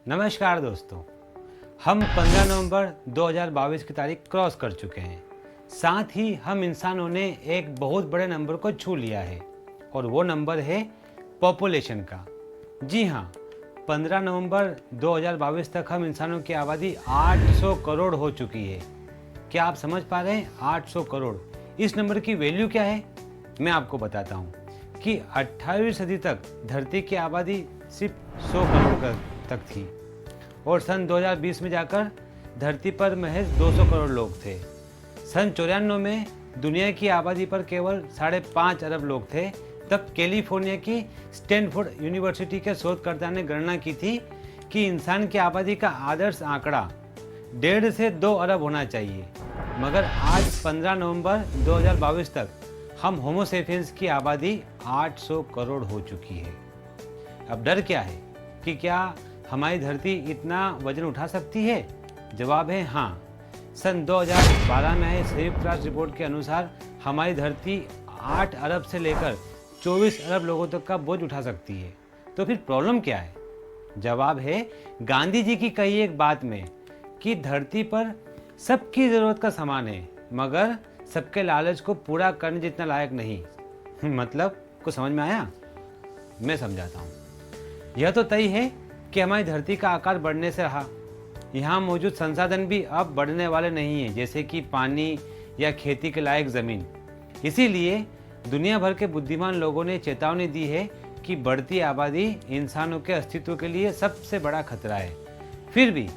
नमस्कार दोस्तों, हम 15 नवंबर 2022 की तारीख क्रॉस कर चुके हैं। साथ ही हम इंसानों ने एक बहुत बड़े नंबर को छू लिया है और वो नंबर है पॉपुलेशन का। जी हाँ, 15 नवंबर 2022 तक हम इंसानों की आबादी 800 करोड़ हो चुकी है। क्या आप समझ पा रहे हैं? 800 करोड़। इस नंबर की वैल्यू क्या है मैं आपको बताता हूँ कि 18वीं सदी तक धरती की आबादी सिर्फ 100 करोड़ तक थी और सन 2020 में जाकर धरती पर महज 200 करोड़ लोग थे। सन 94 में दुनिया की आबादी पर केवल 5.5 अरब लोग थे। तब कैलिफोर्निया की स्टैनफोर्ड यूनिवर्सिटी के शोधकर्ता ने गणना की थी कि इंसान की आबादी का आदर्श आंकड़ा 1.5 से 2 अरब होना चाहिए। मगर आज 15 नवंबर 2022 तक हम होमो सेपियंस की आबादी 800 करोड़ हो चुकी है। अब डर क्या है कि क्या हमारी धरती इतना वजन उठा सकती है? जवाब है हाँ। सन 2012 में आए संयुक्त राष्ट्र रिपोर्ट के अनुसार हमारी धरती 8 अरब से लेकर 24 अरब लोगों तक का बोझ उठा सकती है। तो फिर प्रॉब्लम क्या है? जवाब है गांधी जी की कही एक बात में कि धरती पर सबकी जरूरत का सामान है मगर सबके लालच को पूरा करने जितना लायक नहीं। मतलब कुछ समझ में आया? मैं समझाता हूँ। यह तो तय है कि हमारी धरती का आकार बढ़ने से रहा। यहाँ मौजूद संसाधन भी अब बढ़ने वाले नहीं हैं, जैसे कि पानी या खेती के लायक ज़मीन। इसीलिए दुनिया भर के बुद्धिमान लोगों ने चेतावनी दी है कि बढ़ती आबादी इंसानों के अस्तित्व के लिए सबसे बड़ा खतरा है। फिर भी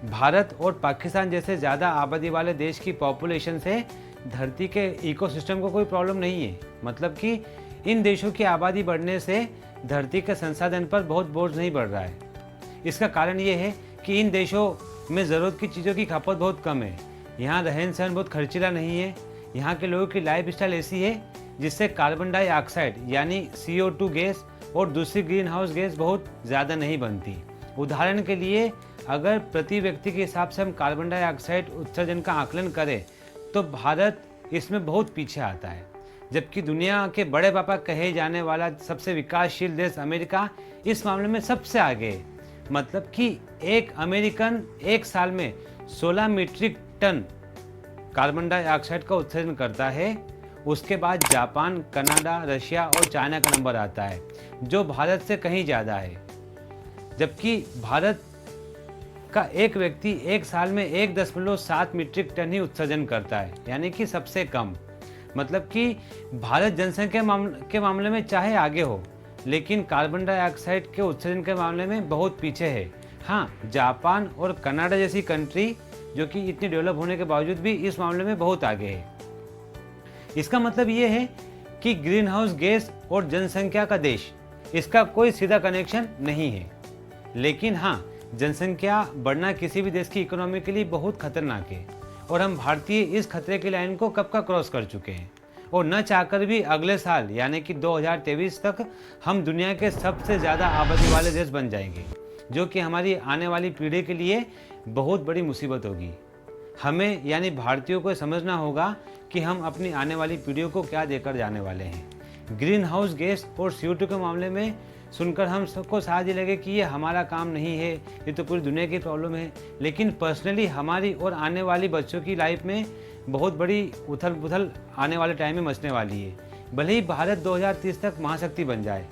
भारत और पाकिस्तान जैसे ज़्यादा आबादी वाले देश की पॉपुलेशन से धरती के इकोसिस्टम को कोई प्रॉब्लम नहीं है। मतलब कि इन देशों की आबादी बढ़ने से धरती के संसाधन पर बहुत बोझ नहीं बढ़ रहा है। इसका कारण ये है कि इन देशों में ज़रूरत की चीज़ों की खपत बहुत कम है। यहाँ रहन सहन बहुत खर्चीला नहीं है। यहाँ के लोगों की लाइफ स्टाइल ऐसी है जिससे कार्बन डाइऑक्साइड यानी CO2 गैस और दूसरी ग्रीन हाउस गैस बहुत ज़्यादा नहीं बनती। उदाहरण के लिए अगर प्रति व्यक्ति के हिसाब से हम कार्बन डाइऑक्साइड उत्सर्जन का आकलन करें तो भारत इसमें बहुत पीछे आता है, जबकि दुनिया के बड़े पापा कहे जाने वाला सबसे विकासशील देश अमेरिका इस मामले में सबसे आगे है। मतलब कि एक अमेरिकन एक साल में 16 मीट्रिक टन कार्बन डाइऑक्साइड का उत्सर्जन करता है। उसके बाद जापान, कनाडा, रशिया और चाइना का नंबर आता है जो भारत से कहीं ज़्यादा है। जबकि भारत का एक व्यक्ति एक साल में 1.7 मीट्रिक टन ही उत्सर्जन करता है, यानी कि सबसे कम। मतलब कि भारत जनसंख्या के मामले में चाहे आगे हो लेकिन कार्बन डाइऑक्साइड के उत्सर्जन के मामले में बहुत पीछे है। हाँ, जापान और कनाडा जैसी कंट्री जो कि इतनी डेवलप होने के बावजूद भी इस मामले में बहुत आगे है। इसका मतलब ये है कि ग्रीन हाउस गैस और जनसंख्या का देश, इसका कोई सीधा कनेक्शन नहीं है। लेकिन हाँ, जनसंख्या बढ़ना किसी भी देश की इकोनॉमी के लिए बहुत खतरनाक है और हम भारतीय इस खतरे की लाइन को कब का क्रॉस कर चुके हैं और न चाहकर भी अगले साल यानी कि 2023 तक हम दुनिया के सबसे ज़्यादा आबादी वाले देश बन जाएंगे, जो कि हमारी आने वाली पीढ़ी के लिए बहुत बड़ी मुसीबत होगी। हमें यानी भारतीयों को समझना होगा कि हम अपनी आने वाली पीढ़ियों को क्या देकर जाने वाले हैं। ग्रीन हाउस गैस और CO2 के मामले में सुनकर हम सबको शायद ही लगे कि ये हमारा काम नहीं है, ये तो पूरी दुनिया की प्रॉब्लम है। लेकिन पर्सनली हमारी और आने वाली बच्चों की लाइफ में बहुत बड़ी उथल पुथल आने वाले टाइम में मचने वाली है। भले ही भारत 2030 तक महाशक्ति बन जाए,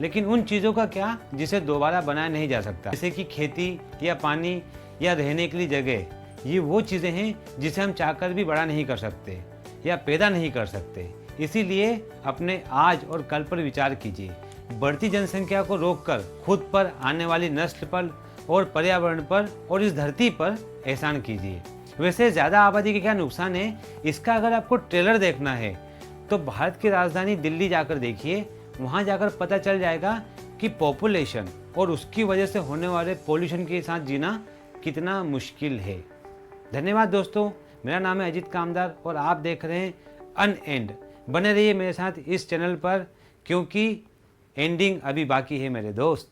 लेकिन उन चीज़ों का क्या जिसे दोबारा बनाया नहीं जा सकता, जैसे कि खेती या पानी या रहने के लिए जगह। ये वो चीज़ें हैं जिसे हम चाहकर भी बड़ा नहीं कर सकते या पैदा नहीं कर सकते। इसीलिए अपने आज और कल पर विचार कीजिए। बढ़ती जनसंख्या को रोककर खुद पर, आने वाली नस्ल पर और पर्यावरण पर और इस धरती पर एहसान कीजिए। वैसे ज़्यादा आबादी के क्या नुकसान है, इसका अगर आपको ट्रेलर देखना है तो भारत की राजधानी दिल्ली जाकर देखिए। वहाँ जाकर पता चल जाएगा कि पॉपुलेशन और उसकी वजह से होने वाले पोल्यूशन के साथ जीना कितना मुश्किल है। धन्यवाद दोस्तों, मेरा नाम है अजीत कामदार और आप देख रहे हैं अनएंड। बने रहिए मेरे साथ इस चैनल पर क्योंकि एंडिंग अभी बाकी है मेरे दोस्त।